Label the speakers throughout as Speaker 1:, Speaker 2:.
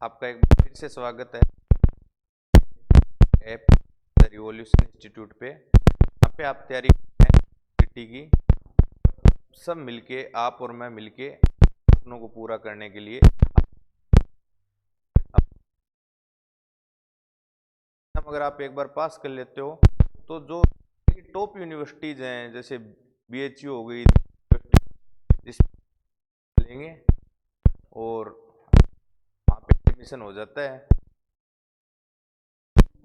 Speaker 1: आपका एक बार फिर से स्वागत है ऐप द रिवॉल्यूशन इंस्टीट्यूट पे। यहाँ पे आप तैयारी करते हैं सीटी की, सब मिलके, आप और मैं मिलके सपनों को पूरा करने के लिए। अगर आप एक बार पास कर लेते हो तो जो टॉप यूनिवर्सिटीज हैं जैसे BHU हो गई, लेंगे और वहाँ पे एडमिशन हो जाता है।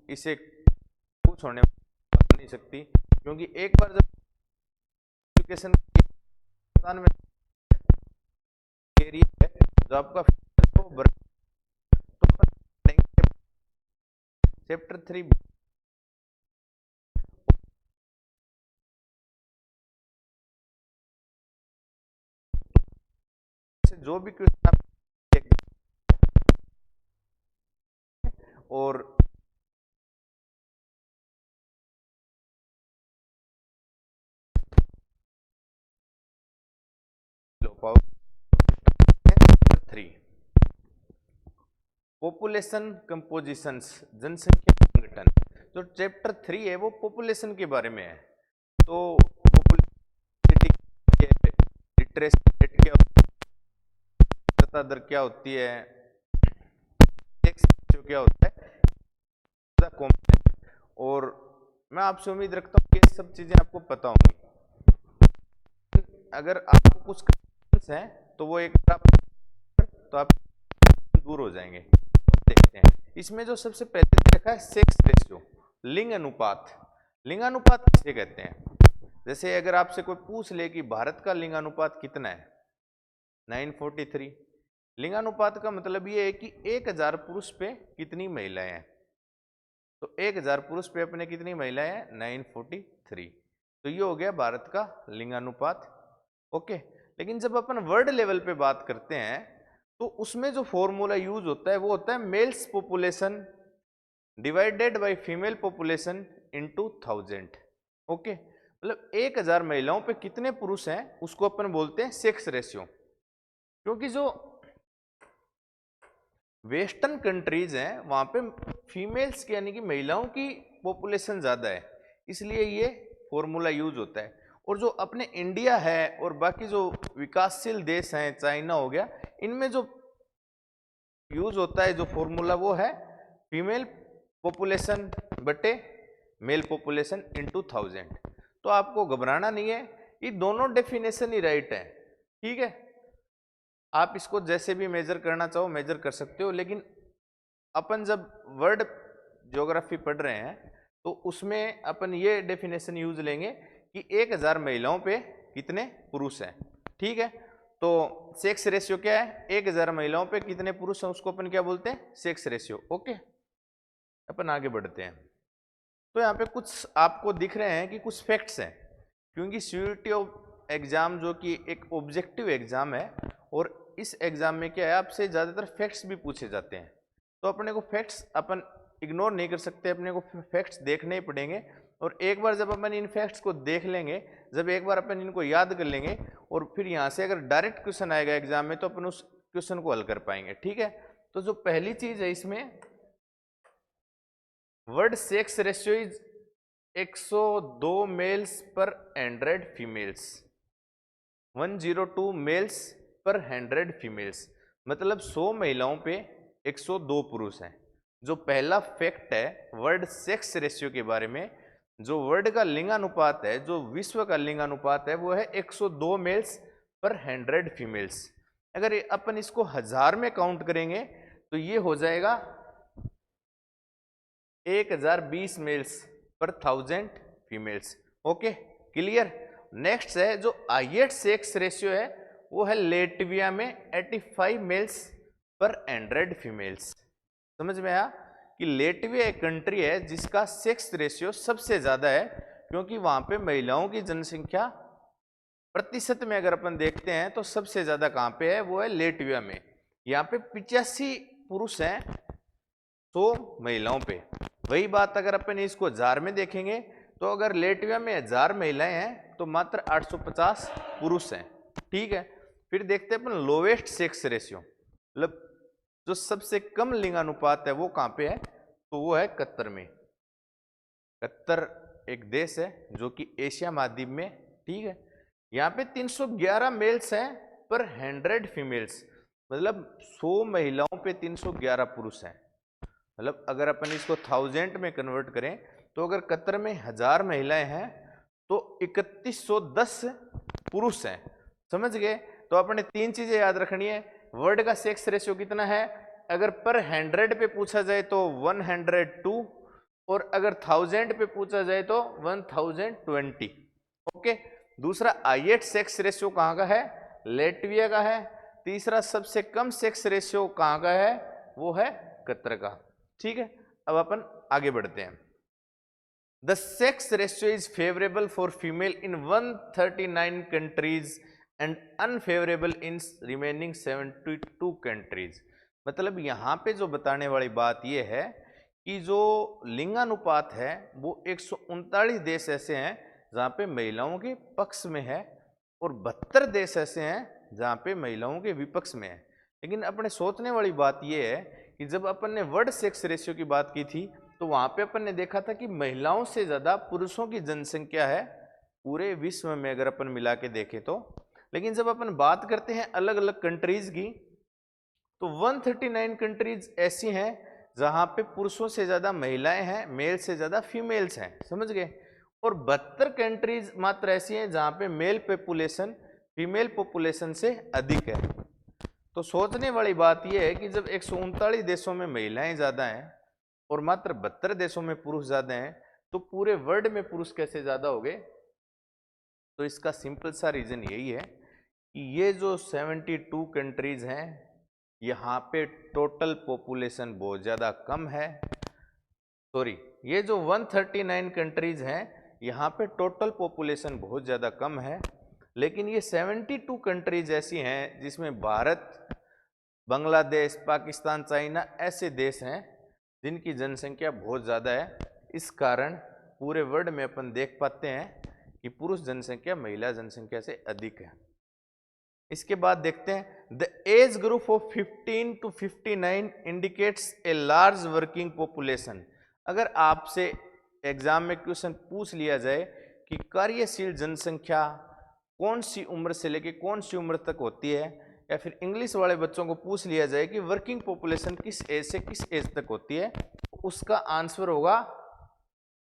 Speaker 1: इसे कुछ होने नहीं सकती, क्योंकि एक बार जब एजुकेशन में एरिया है जो आपका चैप्टर 3 से जो भी क्वेश्चन और पॉपुलेशन कंपोजिशंस, जनसंख्या संगठन, जो चैप्टर 3 है वो पॉपुलेशन के बारे में है। तो लिटरेसी रेट क्या होती है, दर क्या होती है, क्या होता है, और मैं आपसे उम्मीद रखता हूँ कि ये सब चीजें आपको पता होंगी। अगर आपको कुछ क्वेश्चंस हैं तो वो एक बार तो आप दूर हो जाएंगे। देखते हैं इसमें जो सबसे पहले देखा है सेक्स रेशियो, लिंग अनुपात। लिंग अनुपात किसे कहते हैं? जैसे अगर आपसे कोई पूछ ले कि भारत का लिंग अनुपात कितना है, 943। लिंगानुपात का मतलब ये है कि 1000 पुरुष पे कितनी महिलाएं हैं। तो 1000 पुरुष पे अपने कितनी महिलाएं हैं? 943। तो ये हो गया भारत का लिंगानुपात। ओके, लेकिन जब अपन वर्ल्ड लेवल पे बात करते हैं तो उसमें जो फॉर्मूला यूज होता है वो होता है males population divided by female population into 1000। Okay, मतलब 1000 महिलाओं पे कितने पुरुष हैं उसको अपन बोलते हैं सेक्स रेशियो। क्योंकि जो वेस्टर्न कंट्रीज हैं वहां पे फीमेल्स की यानी कि महिलाओं की पॉपुलेशन ज्यादा है, इसलिए ये फॉर्मूला यूज होता है। और जो अपने इंडिया है और बाकी जो विकासशील देश हैं, चाइना हो गया, इनमें जो यूज होता है जो फॉर्मूला वो है फीमेल पॉपुलेशन बटे मेल पॉपुलेशन इनटू 1000। तो आपको घबराना नहीं है, ये दोनों डेफिनेशन ही राइट है। ठीक है, आप इसको जैसे भी मेजर करना चाहो मेजर कर सकते हो, लेकिन अपन जब वर्ल्ड ज्योग्राफी पढ़ रहे हैं तो उसमें अपन ये डेफिनेशन यूज लेंगे कि 1000 महिलाओं पे कितने पुरुष हैं। ठीक है, तो सेक्स रेशियो क्या है? 1000 महिलाओं पे कितने पुरुष हैं उसको अपन क्या बोलते हैं? Sex ratio. ओके, अपन आगे बढ़ते हैं। तो यहाँ पे कुछ आपको दिख रहे हैं कि कुछ फैक्ट्स हैं, क्योंकि सीयूईटी एग्जाम जो कि एक ऑब्जेक्टिव एग्जाम है और इस एग्जाम में क्या है आपसे ज्यादातर फैक्ट्स भी पूछे जाते हैं। तो अपने को फैक्ट्स अपन इग्नोर नहीं कर सकते, अपने को फैक्ट्स देखने ही पड़ेंगे। और एक बार जब अपन इन फैक्ट्स को देख लेंगे, जब एक बार अपन इनको याद कर लेंगे और फिर यहाँ से अगर डायरेक्ट क्वेश्चन आएगा एग्जाम में तो अपन उस क्वेश्चन को हल कर पाएंगे। ठीक है, तो जो पहली चीज है इसमें, world sex ratio is 102 males पर 100 फीमेल्स, 102 मेल्स पर 100 फीमेल्स, मतलब 100 महिलाओं पे 102 पुरुष हैं। जो पहला फैक्ट है वर्ल्ड सेक्स रेशियो के बारे में, जो वर्ल्ड का लिंगानुपात है, जो विश्व का लिंगानुपात है वो है 102 मेल्स पर 100 फीमेल्स। अगर अपन इसको हजार में काउंट करेंगे तो ये हो जाएगा 1020 मेल्स पर 1000 फीमेल्स। Okay, clear. नेक्स्ट है जो हाईएस्ट सेक्स रेशियो है वो है लेटविया में 85 मेल्स पर 100 फीमेल्स। समझ में आया कि लेटविया एक कंट्री है जिसका सेक्स रेशियो सबसे ज्यादा है, क्योंकि वहां पे महिलाओं की जनसंख्या प्रतिशत में अगर अपन देखते हैं तो सबसे ज्यादा कहां पे है? वो है लेटविया में। यहाँ पे 85 पुरुष हैं 100 महिलाओं पे। वही बात अगर अपन इसको हजार में देखेंगे तो अगर लेटविया में 1000 महिलाएं हैं तो मात्र 850 पुरुष हैं। ठीक है, फिर देखते हैं अपन लोवेस्ट सेक्स रेशियो, मतलब जो सबसे कम लिंगानुपात है वो कहाँ पे है, तो वो है कतर में। कतर एक देश है जो कि एशिया महाद्वीप में, ठीक है। यहाँ पे 311 मेल्स हैं पर 100 फीमेल्स, मतलब 100 महिलाओं पे 311 पुरुष हैं। मतलब अगर अपन इसको 1000 में कन्वर्ट करें तो अगर कतर में 1000 महिलाएं हैं तो 3110 पुरुष हैं, समझ गए। तो अपने तीन चीजें याद रखनी है। वर्ल्ड का सेक्स रेशियो कितना है, अगर पर 100 पे पूछा जाए तो 102, और अगर 1000 पे पूछा जाए तो 1020। ओके। दूसरा हाईएस्ट सेक्स रेशियो कहाँ का है, लेटविया का है। तीसरा सबसे कम सेक्स रेशियो कहाँ का है, वो है कतर का, ठीक है। अब अपन आगे बढ़ते हैं। The sex ratio is favourable for female in 139 countries and unfavourable in remaining 72 countries. मतलब यहाँ पे जो बताने वाली बात ये है कि जो लिंगानुपात है वो 139 देश ऐसे हैं जहाँ पे महिलाओं के पक्ष में है और 72 देश ऐसे हैं जहाँ पे महिलाओं के विपक्ष में है। लेकिन अपने सोचने वाली बात यह है कि जब अपन ने वर्ल्ड सेक्स रेशियो की बात की थी तो वहाँ पे अपन ने देखा था कि महिलाओं से ज़्यादा पुरुषों की जनसंख्या है पूरे विश्व में अगर अपन मिला के देखें तो। लेकिन जब अपन बात करते हैं अलग अलग कंट्रीज की तो 139 कंट्रीज ऐसी हैं जहां पे पुरुषों से ज्यादा महिलाएं हैं, मेल से ज्यादा फीमेल्स हैं, समझ गए। और 72 कंट्रीज मात्र ऐसी हैं जहां पे मेल पॉपुलेशन फीमेल पॉपुलेशन से अधिक है। तो सोचने वाली बात यह है कि जब 139 देशों में महिलाएं ज्यादा हैं और मात्र 72 देशों में पुरुष ज्यादा हैं तो पूरे वर्ल्ड में पुरुष कैसे ज्यादा हो गए। तो इसका सिंपल सा रीजन यही है कि ये जो 72 कंट्रीज हैं यहाँ पे टोटल पॉपुलेशन बहुत ज़्यादा कम है। सॉरी, ये जो 139 कंट्रीज हैं यहाँ पे टोटल पॉपुलेशन बहुत ज़्यादा कम है, लेकिन ये 72 कंट्रीज ऐसी हैं जिसमें भारत, बांग्लादेश, पाकिस्तान, चाइना ऐसे देश हैं जिनकी जनसंख्या बहुत ज़्यादा है। इस कारण पूरे वर्ल्ड में अपन देख पाते हैं कि पुरुष जनसंख्या महिला जनसंख्या से अधिक है। इसके बाद देखते हैं the age group of 15 to 59 indicates a large working population. अगर आपसे एग्जाम में क्वेश्चन पूछ लिया जाए कि कार्यशील जनसंख्या कौन सी उम्र से लेकर कौन सी उम्र तक होती है, या फिर इंग्लिश वाले बच्चों को पूछ लिया जाए कि वर्किंग पॉपुलेशन किस एज से किस एज तक होती है, उसका आंसर होगा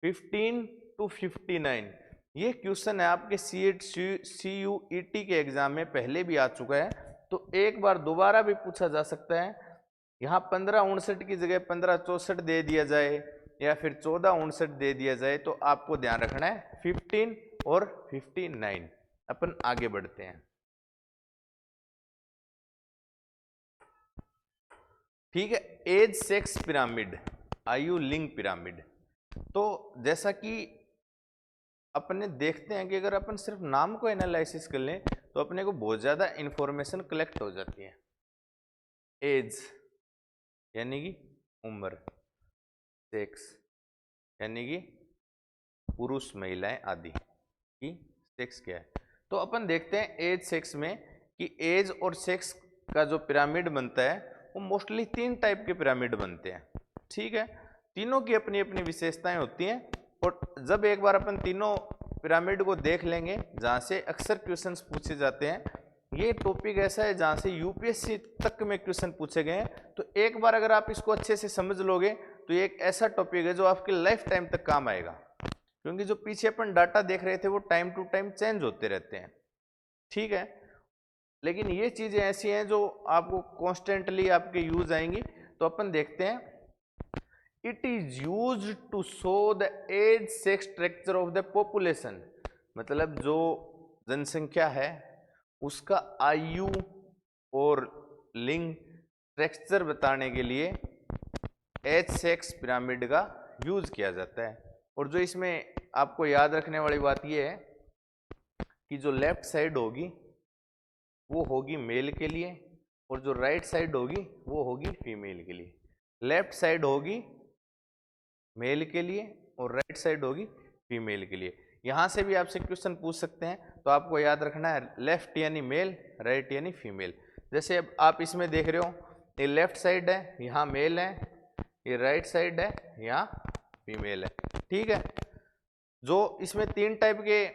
Speaker 1: 15 to 59। ये क्वेश्चन है आपके CUET के एग्जाम में पहले भी आ चुका है, तो एक बार दोबारा भी पूछा जा सकता है। यहाँ 1559 की जगह 1564 दे दिया जाए या फिर 1459 दे दिया जाए, तो आपको ध्यान रखना है 15 और 59। अपन आगे बढ़ते हैं, ठीक है। एज सेक्स पिरामिड, आयु लिंग पिरामिड। तो जैसा कि अपने देखते हैं कि अगर अपन सिर्फ नाम को एनालिसिस कर लें तो अपने को बहुत ज़्यादा इंफॉर्मेशन कलेक्ट हो जाती है। एज यानी कि उम्र, सेक्स यानी कि पुरुष महिलाएं आदि की सेक्स क्या है। तो अपन देखते हैं एज सेक्स में कि एज और सेक्स का जो पिरामिड बनता है वो मोस्टली 3 टाइप के पिरामिड बनते हैं, ठीक है। तीनों की अपनी अपनी विशेषताएं होती हैं, और जब एक बार अपन तीनों पिरामिड को देख लेंगे जहाँ से अक्सर क्वेश्चंस पूछे जाते हैं, ये टॉपिक ऐसा है जहाँ से यूपीएससी तक में क्वेश्चन पूछे गए हैं, तो एक बार अगर आप इसको अच्छे से समझ लोगे तो ये एक ऐसा टॉपिक है जो आपके लाइफ टाइम तक काम आएगा, क्योंकि जो पीछे अपन डाटा देख रहे थे वो टाइम टू टाइम चेंज होते रहते हैं, ठीक है। लेकिन ये चीज़ें ऐसी हैं जो आपको कॉन्स्टेंटली आपके यूज आएंगी। तो अपन देखते हैं, it is use to show the age sex structure of the population. मतलब जो जनसंख्या है उसका आयु और लिंग स्ट्रक्चर बताने के लिए एज सेक्स पिरामिड का यूज किया जाता है। और जो इसमें आपको याद रखने वाली बात यह है कि जो लेफ्ट साइड होगी वो होगी मेल के लिए और जो राइट साइड होगी वो होगी फीमेल के लिए। लेफ्ट साइड होगी मेल के लिए और राइट साइड होगी फीमेल के लिए। यहाँ से भी आपसे क्वेश्चन पूछ सकते हैं, तो आपको याद रखना है लेफ्ट यानी मेल, राइट यानी फीमेल। जैसे अब आप इसमें देख रहे हो ये लेफ्ट साइड है, यहाँ मेल है, ये राइट साइड है, यहाँ फीमेल है। ठीक है, जो इसमें 3 टाइप के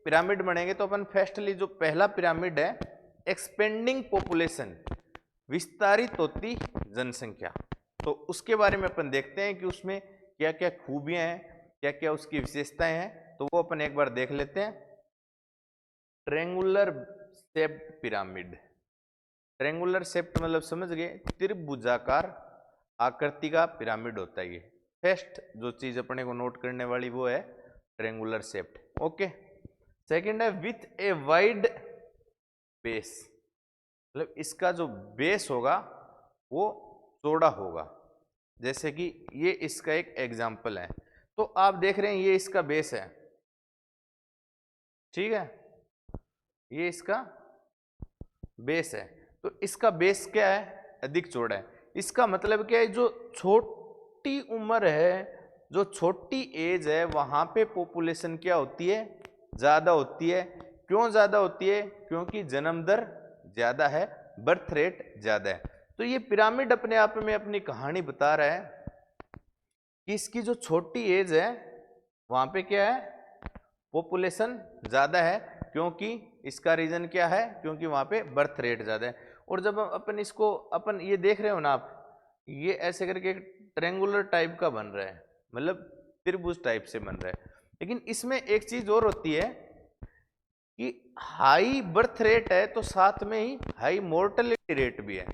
Speaker 1: पिरामिड बनेंगे, तो अपन फर्स्टली जो पहला पिरामिड है एक्सपेंडिंग पॉपुलेशन, विस्तारित होती जनसंख्या, तो उसके बारे में अपन देखते हैं कि उसमें क्या क्या खूबियां हैं, क्या क्या उसकी विशेषताएं हैं, तो वो अपन एक बार देख लेते हैं। Triangular shaped pyramid, triangular shaped मतलब समझ गए, त्रिभुजाकार आकृति का पिरामिड होता है ये। फर्स्ट जो चीज अपने को नोट करने वाली वो है ट्रेंगुलर शेप्ड। ओके, सेकंड है विथ ए वाइड बेस, मतलब इसका जो बेस होगा वो चौड़ा होगा, जैसे कि ये इसका एक एग्जाम्पल है। तो आप देख रहे हैं ये इसका बेस है, ठीक है, ये इसका बेस है, तो इसका बेस क्या है, अधिक चौड़ा है। इसका मतलब क्या है, जो छोटी उम्र है, जो छोटी एज है, वहां पे पॉपुलेशन क्या होती है, ज्यादा होती है। क्यों ज्यादा होती है, क्योंकि जन्म दर ज्यादा है, बर्थ रेट ज्यादा है। तो ये पिरामिड अपने आप में अपनी कहानी बता रहा है कि इसकी जो छोटी एज है वहां पे क्या है, पॉपुलेशन ज्यादा है, क्योंकि इसका रीजन क्या है, क्योंकि वहां पे बर्थ रेट ज्यादा है। और जब अपन इसको अपन ये देख रहे हो ना आप, ये ऐसे करके एक ट्रेंगुलर टाइप का बन रहा है, मतलब त्रिभुज टाइप से बन रहा है। लेकिन इसमें एक चीज और होती है कि हाई बर्थ रेट है तो साथ में ही हाई मोर्टेलिटी रेट भी है,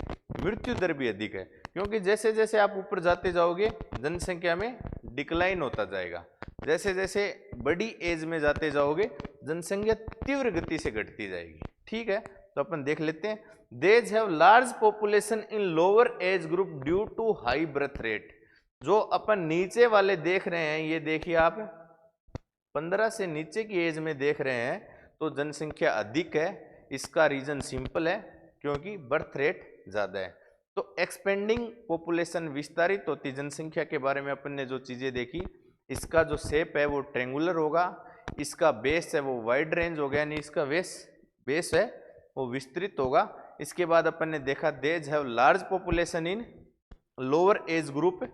Speaker 1: मृत्यु दर भी अधिक है, क्योंकि जैसे जैसे आप ऊपर जाते जाओगे जनसंख्या में डिक्लाइन होता जाएगा, जैसे जैसे बड़ी एज में जाते जाओगे जनसंख्या तीव्र गति से घटती जाएगी। ठीक है, तो अपन देख लेते हैं। These have large population in lower age group due to high birth rate. जो अपन नीचे वाले देख रहे हैं, ये देखिए आप 15 से नीचे की एज में देख रहे हैं तो जनसंख्या अधिक है। इसका रीजन सिंपल है, क्योंकि बर्थ रेट ज्यादा है। तो एक्सपेंडिंग पॉपुलेशन, विस्तारित होती जनसंख्या के बारे में अपन ने जो चीजें देखी, इसका जो शेप है वो ट्रेंगुलर होगा, इसका बेस है वो वाइड रेंज होगा, यानी इसका बेस है वो विस्तृत होगा। इसके बाद अपन ने देखा these have large population in lower age group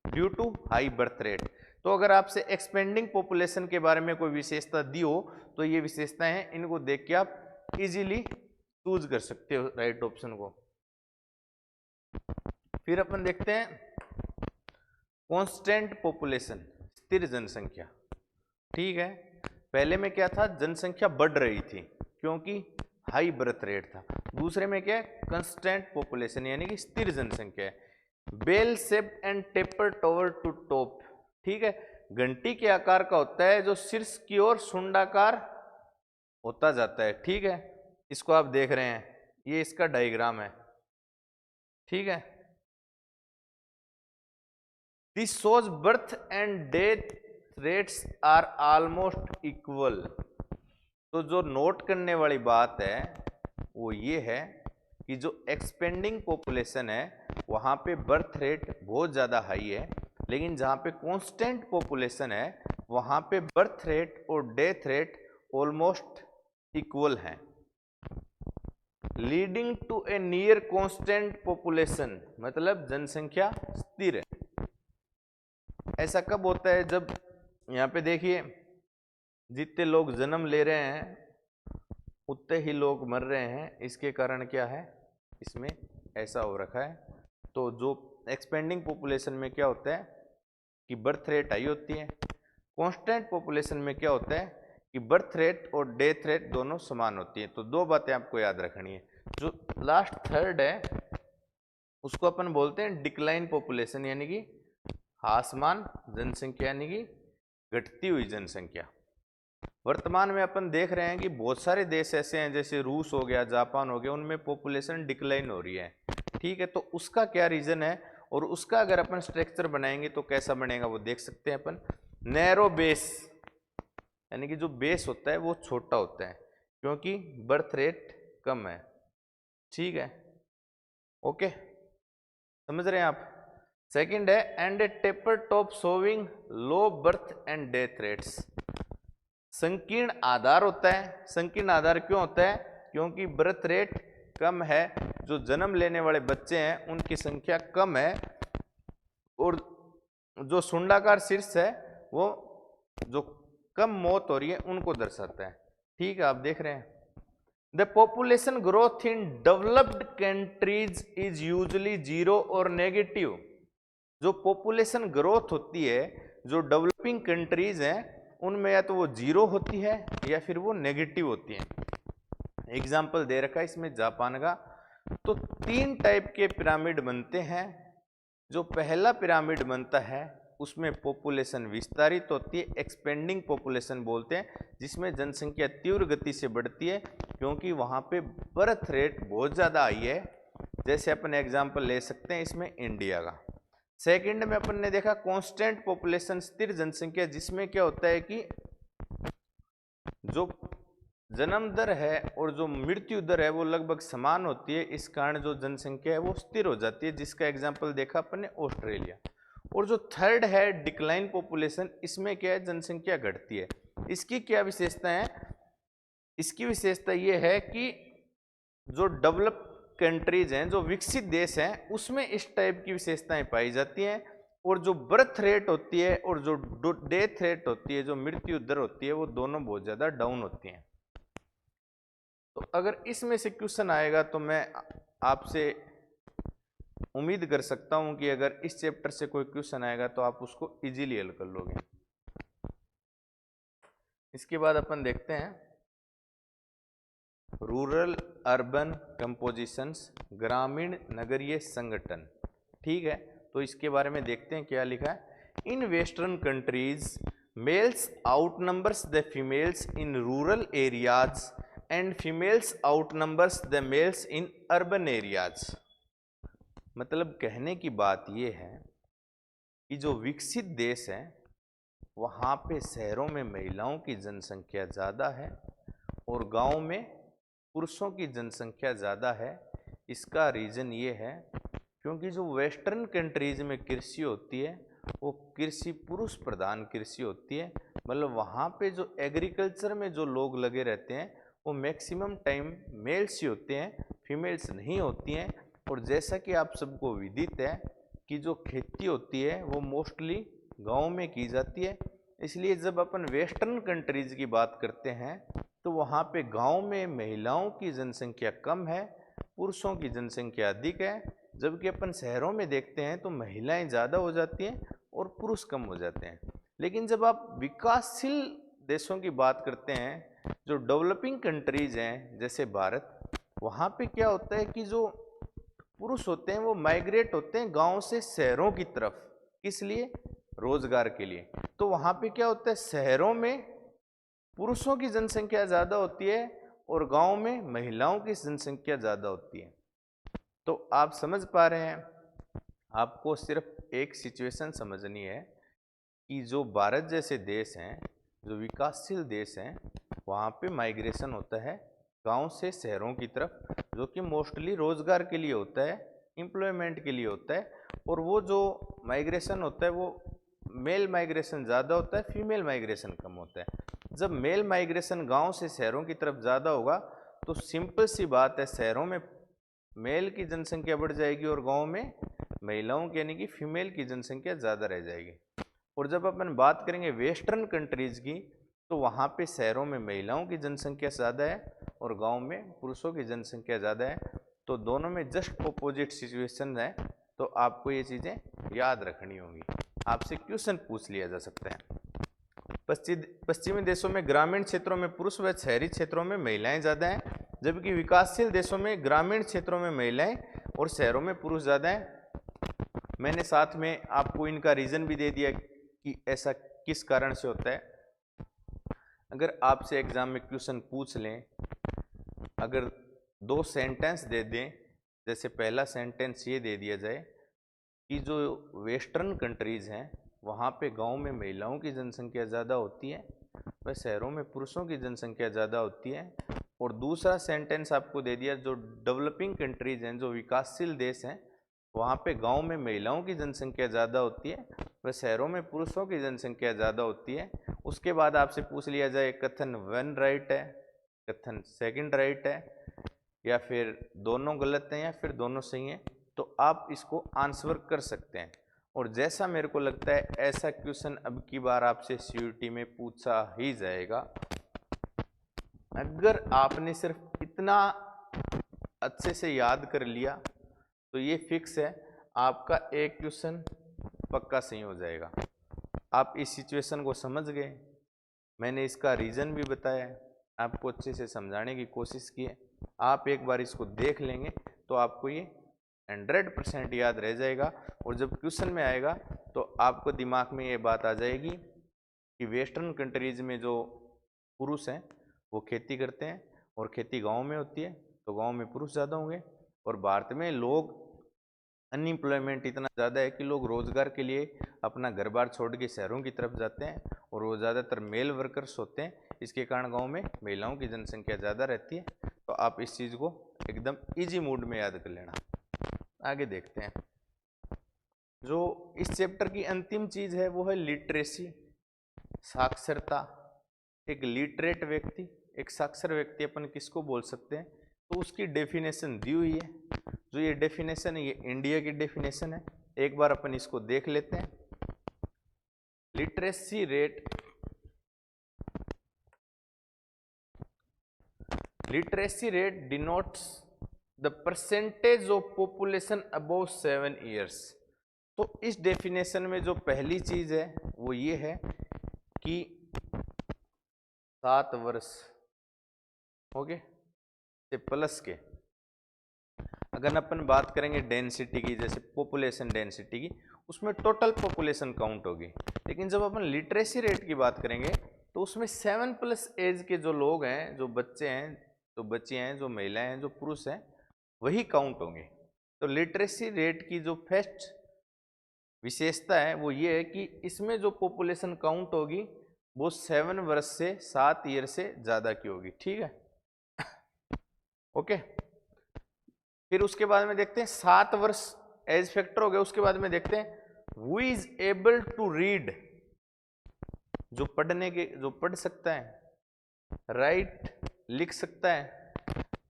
Speaker 1: due to high birth rate. तो अगर आपसे एक्सपेंडिंग पॉपुलेशन के बारे में कोई विशेषता दी हो तो ये विशेषताएं हैं, इनको देख के आप इजीली चूज कर सकते हो राइट ऑप्शन को। फिर अपन देखते हैं कांस्टेंट पॉपुलेशन, स्थिर जनसंख्या। ठीक है, पहले में क्या था, जनसंख्या बढ़ रही थी क्योंकि हाई बर्थ रेट था। दूसरे में क्या है, कांस्टेंट पॉपुलेशन यानी कि स्थिर जनसंख्या है। Bell shape and taper toward to top, ठीक है, घंटी के आकार का होता है जो शीर्ष की ओर शुंडाकार होता जाता है। ठीक है, इसको आप देख रहे हैं, ये इसका डायग्राम है। ठीक है, this shows birth and death rates are almost equal. तो जो नोट करने वाली बात है वो ये है कि जो एक्सपेंडिंग पॉपुलेशन है वहां पे बर्थ रेट बहुत ज्यादा हाई है, लेकिन जहां पे कांस्टेंट पॉपुलेशन है वहां पे बर्थ रेट और डेथ रेट ऑलमोस्ट इक्वल हैं, leading to a near constant population, मतलब जनसंख्या स्थिर है। ऐसा कब होता है, जब यहाँ पे देखिए जितने लोग जन्म ले रहे हैं उतने ही लोग मर रहे हैं। इसके कारण क्या है, इसमें ऐसा हो रखा है। तो जो एक्सपेंडिंग पॉपुलेशन में क्या होता है कि बर्थ रेट हाई होती है, कांस्टेंट पॉपुलेशन में क्या होता है कि बर्थ रेट और डेथ रेट दोनों समान होती है। तो दो बातें आपको याद रखनी है। जो लास्ट थर्ड है उसको अपन बोलते हैं डिक्लाइन पॉपुलेशन, यानी कि ह्रासमान जनसंख्या, यानी कि घटती हुई जनसंख्या। वर्तमान में अपन देख रहे हैं कि बहुत सारे देश ऐसे हैं, जैसे रूस हो गया, जापान हो गया, उनमें पॉपुलेशन डिक्लाइन हो रही है। ठीक है, तो उसका क्या रीजन है और उसका अगर अपन स्ट्रक्चर बनाएंगे तो कैसा बनेगा वो देख सकते हैं अपन। नैरो बेस, यानी कि जो बेस होता है वो छोटा होता है क्योंकि बर्थ रेट कम है। ठीक है, ओके, समझ रहे हैं आप। सेकंड है and A taper top showing low birth and death rates. संकीर्ण आधार होता है। संकीर्ण आधार क्यों होता है, क्योंकि बर्थ रेट कम है जो जन्म लेने वाले बच्चे हैं उनकी संख्या कम है, और जो सुंडाकार शीर्ष है वो जो कम मौत हो रही है उनको दर्शाता है। ठीक है, आप देख रहे हैं the population growth in developed countries is usually zero और नेगेटिव। जो पॉपुलेशन ग्रोथ होती है जो डेवलपिंग कंट्रीज हैं उनमें या तो वो जीरो होती है या फिर वो नेगेटिव होती है। एग्जाम्पल दे रखा है इसमें जापान का। तो 3 टाइप के पिरामिड बनते हैं। जो पहला पिरामिड बनता है उसमें पॉपुलेशन विस्तारित होती है, एक्सपेंडिंग पॉपुलेशन बोलते हैं, जिसमें जनसंख्या तीव्र गति से बढ़ती है क्योंकि वहाँ पे बर्थ रेट बहुत ज़्यादा हाई है। जैसे अपन एग्जाम्पल ले सकते हैं इसमें इंडिया का। सेकंड में अपन ने देखा कांस्टेंट पॉपुलेशन, स्थिर जनसंख्या, जिसमें क्या होता है कि जो जन्म दर है और जो मृत्यु दर है वो लगभग समान होती है, इस कारण जो जनसंख्या है वो स्थिर हो जाती है, जिसका एग्जाम्पल देखा अपन ने ऑस्ट्रेलिया। और जो थर्ड है डिक्लाइन पॉपुलेशन, इसमें क्या है जनसंख्या घटती है। इसकी क्या विशेषता है? इसकी विशेषता ये है कि जो डेवलप कंट्रीज हैं, जो विकसित देश हैं, उसमें इस टाइप की विशेषताएं पाई जाती हैं, और जो बर्थ रेट होती है और जो डेथ रेट होती है, जो मृत्यु दर होती है, वो दोनों बहुत ज़्यादा डाउन होती हैं। तो अगर इसमें से क्वेश्चन आएगा तो मैं आपसे उम्मीद कर सकता हूं कि अगर इस चैप्टर से कोई क्वेश्चन आएगा तो आप उसको इजीली हल कर लोगे। इसके बाद अपन देखते हैं रूरल अर्बन कंपोजिशंस, ग्रामीण नगरीय संगठन। ठीक है, तो इसके बारे में देखते हैं क्या लिखा है। In western countries males outnumbers the females in rural areas and females outnumbers the males in urban areas. मतलब कहने की बात यह है कि जो विकसित देश हैं वहाँ पे शहरों में महिलाओं की जनसंख्या ज़्यादा है और गांव में पुरुषों की जनसंख्या ज़्यादा है। इसका रीज़न ये है क्योंकि जो वेस्टर्न कंट्रीज में कृषि होती है वो कृषि पुरुष प्रधान कृषि होती है। मतलब वहाँ पे जो एग्रीकल्चर में जो लोग लगे रहते हैं वो मैक्सिमम टाइम मेल्स ही होते हैं, फीमेल्स नहीं होती हैं। और जैसा कि आप सबको विदित है कि जो खेती होती है वो मोस्टली गांव में की जाती है, इसलिए जब अपन वेस्टर्न कंट्रीज की बात करते हैं तो वहाँ पे गांव में महिलाओं की जनसंख्या कम है, पुरुषों की जनसंख्या अधिक है। जबकि अपन शहरों में देखते हैं तो महिलाएं ज़्यादा हो जाती हैं और पुरुष कम हो जाते हैं। लेकिन जब आप विकासशील देशों की बात करते हैं, जो डेवलपिंग कंट्रीज हैं जैसे भारत, वहाँ पे क्या होता है कि जो पुरुष होते हैं वो माइग्रेट होते हैं गांव से शहरों की तरफ। किस लिए? रोजगार के लिए। तो वहाँ पे क्या होता है, शहरों में पुरुषों की जनसंख्या ज़्यादा होती है और गांव में महिलाओं की जनसंख्या ज़्यादा होती है। तो आप समझ पा रहे हैं, आपको सिर्फ एक सिचुएशन समझनी है कि जो भारत जैसे देश हैं, जो विकासशील देश हैं, वहाँ पे माइग्रेशन होता है गांव से शहरों की तरफ, जो कि मोस्टली रोजगार के लिए होता है, एम्प्लॉयमेंट के लिए होता है। और वो जो माइग्रेशन होता है वो मेल माइग्रेशन ज़्यादा होता है, फीमेल माइग्रेशन कम होता है। जब मेल माइग्रेशन गांव से शहरों की तरफ ज़्यादा होगा तो सिंपल सी बात है, शहरों में मेल की जनसंख्या बढ़ जाएगी और गांव में महिलाओं की यानी कि फीमेल की जनसंख्या ज़्यादा रह जाएगी। और जब अपन बात करेंगे वेस्टर्न कंट्रीज़ की तो वहाँ पे शहरों में महिलाओं की जनसंख्या ज़्यादा है और गांव में पुरुषों की जनसंख्या ज़्यादा है। तो दोनों में जस्ट अपोजिट सिचुएशन है। तो आपको ये चीज़ें याद रखनी होंगी, आपसे क्वेश्चन पूछ लिया जा सकता है। पश्चिमी देशों में ग्रामीण क्षेत्रों में पुरुष व शहरी क्षेत्रों में महिलाएं ज़्यादा हैं, जबकि विकासशील देशों में ग्रामीण क्षेत्रों में महिलाएं और शहरों में पुरुष ज़्यादा हैं। मैंने साथ में आपको इनका रीज़न भी दे दिया कि ऐसा किस कारण से होता है। अगर आपसे एग्ज़ाम में क्वेश्चन पूछ लें, अगर 2 सेंटेंस दे दें, जैसे पहला सेंटेंस ये दे दिया जाए कि जो वेस्टर्न कंट्रीज़ हैं वहाँ पे गांव में महिलाओं की जनसंख्या ज़्यादा होती है व शहरों में पुरुषों की जनसंख्या ज़्यादा होती है। और दूसरा सेंटेंस आपको दे दिया जो डेवलपिंग कंट्रीज़ हैं, जो विकासशील देश हैं, वहाँ पे गांव में महिलाओं की जनसंख्या ज़्यादा होती है व शहरों में पुरुषों की जनसंख्या ज़्यादा होती है। उसके बाद आपसे पूछ लिया जाए कथन 1 राइट है, कथन 2 राइट है, या फिर दोनों गलत हैं या फिर दोनों सही हैं, तो आप इसको आंसर कर सकते हैं। और जैसा मेरे को लगता है ऐसा क्वेश्चन अब की बार आपसे सीयूईटी में पूछा ही जाएगा। अगर आपने सिर्फ इतना अच्छे से याद कर लिया तो ये फिक्स है, आपका एक क्वेश्चन पक्का सही हो जाएगा। आप इस सिचुएशन को समझ गए, मैंने इसका रीज़न भी बताया है, आपको अच्छे से समझाने की कोशिश की है। आप एक बार इसको देख लेंगे तो आपको ये 100% याद रह जाएगा। और जब क्वेश्चन में आएगा तो आपको दिमाग में ये बात आ जाएगी कि वेस्टर्न कंट्रीज में जो पुरुष हैं वो खेती करते हैं और खेती गांव में होती है, तो गांव में पुरुष ज़्यादा होंगे। और भारत में लोग अनएम्प्लॉयमेंट इतना ज़्यादा है कि लोग रोज़गार के लिए अपना घर बार छोड़ के शहरों की तरफ जाते हैं और वो ज़्यादातर मेल वर्कर्स होते हैं। इसके कारण गांव में महिलाओं की जनसंख्या ज़्यादा रहती है। तो आप इस चीज़ को एकदम इजी मूड में याद कर लेना। आगे देखते हैं। जो इस चैप्टर की अंतिम चीज़ है वो है लिटरेसी, साक्षरता। एक लिटरेट व्यक्ति, एक साक्षर व्यक्ति अपन किसको बोल सकते हैं, तो उसकी डेफिनेशन दी हुई है। जो ये डेफिनेशन है ये इंडिया की डेफिनेशन है, एक बार अपन इसको देख लेते हैं। Literacy rate denotes the percentage of population above 7 years. तो इस डेफिनेशन में जो पहली चीज है वो ये है कि 7 वर्ष हो गए से प्लस के, अगर अपन बात करेंगे डेंसिटी की, जैसे पॉपुलेशन डेंसिटी की, उसमें टोटल पॉपुलेशन काउंट होगी। लेकिन जब अपन लिटरेसी रेट की बात करेंगे तो उसमें 7+ एज के जो लोग हैं, जो बच्चे हैं, जो बच्चियां हैं, जो महिलाएं हैं, जो पुरुष हैं, वही काउंट होंगे। तो लिटरेसी रेट की जो फर्स्ट विशेषता है वो ये है कि इसमें जो पॉपुलेशन काउंट होगी वो 7 वर्ष से 7 ईयर से ज़्यादा की होगी। ठीक है, ओके। फिर उसके बाद में देखते हैं 7 वर्ष एज फैक्टर हो गया। उसके बाद में देखते हैं who is able to read, जो पढ़ सकता है, राइट लिख सकता है,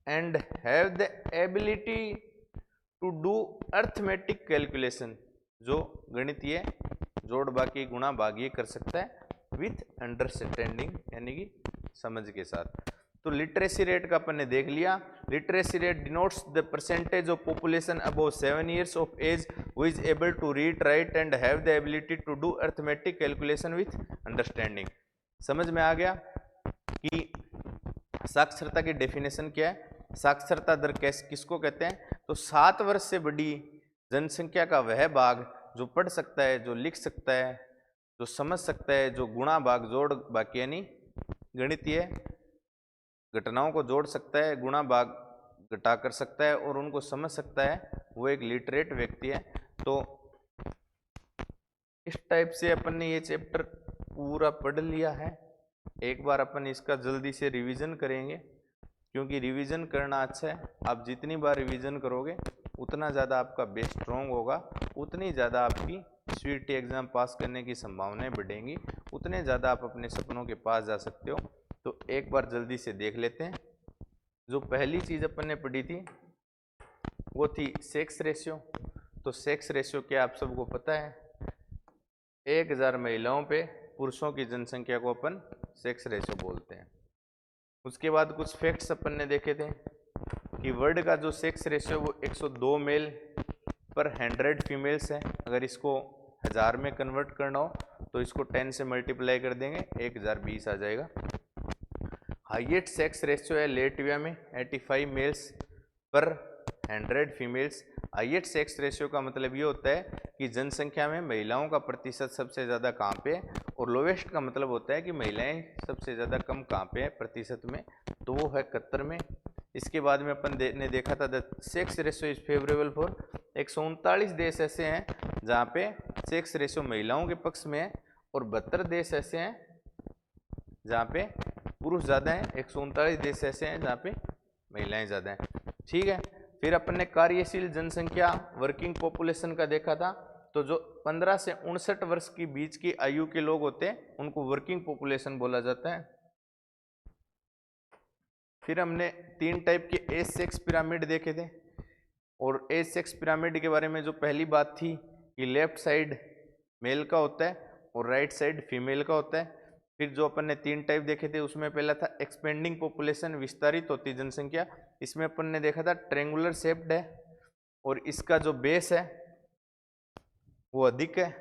Speaker 1: and have the ability to do arithmetic calculation, जो गणितीय जोड़ बाकी गुणा भाग कर सकता है विथ अंडरस्टैंडिंग, यानी कि समझ के साथ। तो लिटरेसी रेट का अपन ने देख लिया। Literacy rate denotes the percentage of population above 7 years of age who is able to read, write and have the ability to do arithmetic calculation with understanding. समझ में आ गया कि साक्षरता की डेफिनेशन क्या है। साक्षरता दर किसको कहते हैं, तो 7 वर्ष से बड़ी जनसंख्या का वह भाग जो पढ़ सकता है, जो लिख सकता है, जो समझ सकता है, जो गुणा भाग जोड़ बाकी यानी गणितीय घटनाओं को जोड़ सकता है, गुणा भाग घटा कर सकता है और उनको समझ सकता है, वो एक लिटरेट व्यक्ति है। तो इस टाइप से अपन ने ये चैप्टर पूरा पढ़ लिया है। एक बार अपन इसका जल्दी से रिवीजन करेंगे, क्योंकि रिवीजन करना अच्छा है। आप जितनी बार रिवीजन करोगे उतना ज़्यादा आपका बेस स्ट्रॉन्ग होगा, उतनी ज़्यादा आपकी सीयूईटी एग्ज़ाम पास करने की संभावनाएं बढ़ेंगी, उतने ज़्यादा आप अपने सपनों के पास जा सकते हो। तो एक बार जल्दी से देख लेते हैं। जो पहली चीज़ अपन ने पढ़ी थी वो थी सेक्स रेशियो। तो सेक्स रेशियो क्या आप सबको पता है, 1000 महिलाओं पे पुरुषों की जनसंख्या को अपन सेक्स रेशियो बोलते हैं। उसके बाद कुछ फैक्ट्स अपन ने देखे थे कि वर्ल्ड का जो सेक्स रेशियो वो 102 मेल पर 100 फीमेल्स है। अगर इसको 1000 में कन्वर्ट करना हो तो इसको 10 से मल्टीप्लाई कर देंगे, 1020 आ जाएगा। हाईएस्ट सेक्स रेशियो है लेटविया में 85 मेल्स पर 100 फीमेल्स। हाईएस्ट सेक्स रेशियो का मतलब ये होता है कि जनसंख्या में महिलाओं का प्रतिशत सबसे ज़्यादा कहाँ पे है, और लोवेस्ट का मतलब होता है कि महिलाएं सबसे ज़्यादा कम कहाँ पे है प्रतिशत में, तो वो है कतर में। इसके बाद में अपन ने देखा था the sex ratio is favourable for 139 देश ऐसे हैं जहाँ पे सेक्स रेशियो महिलाओं के पक्ष में है, और 72 देश ऐसे हैं जहाँ पे पुरुष ज़्यादा हैं, 139 देश ऐसे हैं जहाँ पे महिलाएं ज़्यादा हैं। ठीक है, फिर अपन ने कार्यशील जनसंख्या वर्किंग पॉपुलेशन का देखा था। तो जो 15 से 59 वर्ष की बीच की आयु के लोग होते हैं उनको वर्किंग पॉपुलेशन बोला जाता है। फिर हमने 3 टाइप के एज सेक्स पिरामिड देखे थे, और एज सेक्स पिरामिड के बारे में जो पहली बात थी कि लेफ्ट साइड मेल का होता है और राइट साइड फीमेल का होता है। फिर जो अपन ने 3 टाइप देखे थे उसमें पहला था एक्सपेंडिंग पॉपुलेशन, विस्तारित होती जनसंख्या। इसमें अपन ने देखा था ट्रेंगुलर शेप्ड है और इसका जो बेस है वो अधिक है।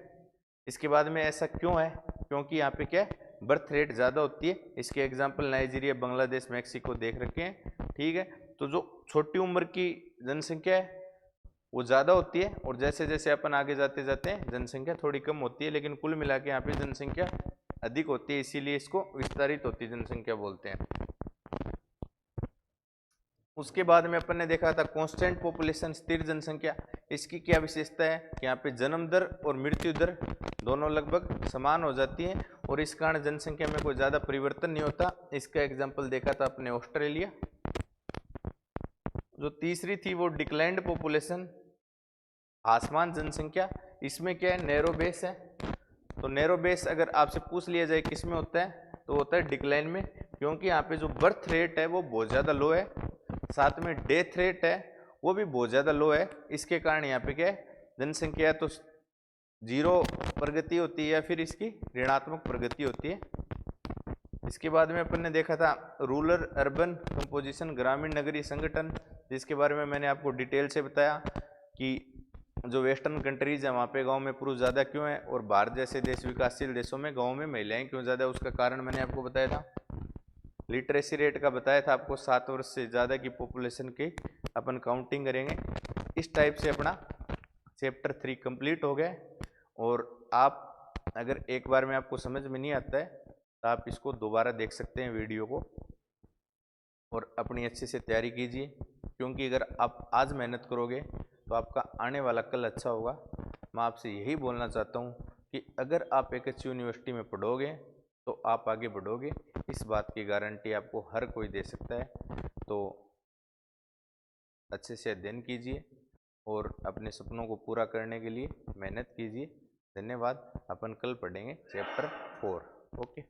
Speaker 1: इसके बाद में ऐसा क्यों है? क्योंकि यहाँ पे क्या है, बर्थ रेट ज़्यादा होती है। इसके एग्जाम्पल नाइजीरिया, बांग्लादेश, मैक्सिको देख रखे हैं, ठीक है। तो जो छोटी उम्र की जनसंख्या है वो ज़्यादा होती है, और जैसे जैसे अपन आगे जाते जाते हैं जनसंख्या थोड़ी कम होती है, लेकिन कुल मिला के यहाँ पे जनसंख्या अधिक होती है, इसीलिए इसको विस्तारित होती जनसंख्या बोलते हैं। उसके बाद में अपन ने देखा था कांस्टेंट पॉपुलेशन, स्थिर जनसंख्या। इसकी क्या विशेषता है कि यहाँ पे जन्म दर और मृत्यु दर दोनों लगभग समान हो जाती हैं, और इस कारण जनसंख्या में कोई ज़्यादा परिवर्तन नहीं होता। इसका एग्जाम्पल देखा था अपने ऑस्ट्रेलिया। जो तीसरी थी वो डिक्लाइंड पॉपुलेशन, आसमान जनसंख्या। इसमें क्या है, नैरो बेस है। तो नैरो बेस अगर आपसे पूछ लिया जाए किस में होता है, तो होता है डिक्लाइन में, क्योंकि यहाँ पे जो बर्थ रेट है वो बहुत ज़्यादा लो है, साथ में डेथ रेट है वो भी बहुत ज़्यादा लो है। इसके कारण यहाँ पे क्या है, जनसंख्या तो जीरो प्रगति होती है या फिर इसकी ऋणात्मक प्रगति होती है। इसके बाद में अपन ने देखा था रूरल अर्बन कंपोजिशन, ग्रामीण नगरीय संगठन, जिसके बारे में मैंने आपको डिटेल से बताया कि जो वेस्टर्न कंट्रीज है वहाँ पे गांव में पुरुष ज़्यादा क्यों है, और भारत जैसे देश, विकासशील देशों में गांव में महिलाएं क्यों ज़्यादा, उसका कारण मैंने आपको बताया था। लिटरेसी रेट का बताया था आपको, 7 वर्ष से ज़्यादा की पॉपुलेशन की अपन काउंटिंग करेंगे। इस टाइप से अपना चैप्टर 3 कंप्लीट हो गया। और आप अगर एक बार में आपको समझ में नहीं आता है तो आप इसको दोबारा देख सकते हैं वीडियो को, और अपनी अच्छे से तैयारी कीजिए, क्योंकि अगर आप आज मेहनत करोगे तो आपका आने वाला कल अच्छा होगा। मैं आपसे यही बोलना चाहता हूँ कि अगर आप एक अच्छी यूनिवर्सिटी में पढ़ोगे तो आप आगे बढ़ोगे, इस बात की गारंटी आपको हर कोई दे सकता है। तो अच्छे से अध्ययन कीजिए और अपने सपनों को पूरा करने के लिए मेहनत कीजिए। धन्यवाद। अपन कल पढ़ेंगे चैप्टर 4। ओके।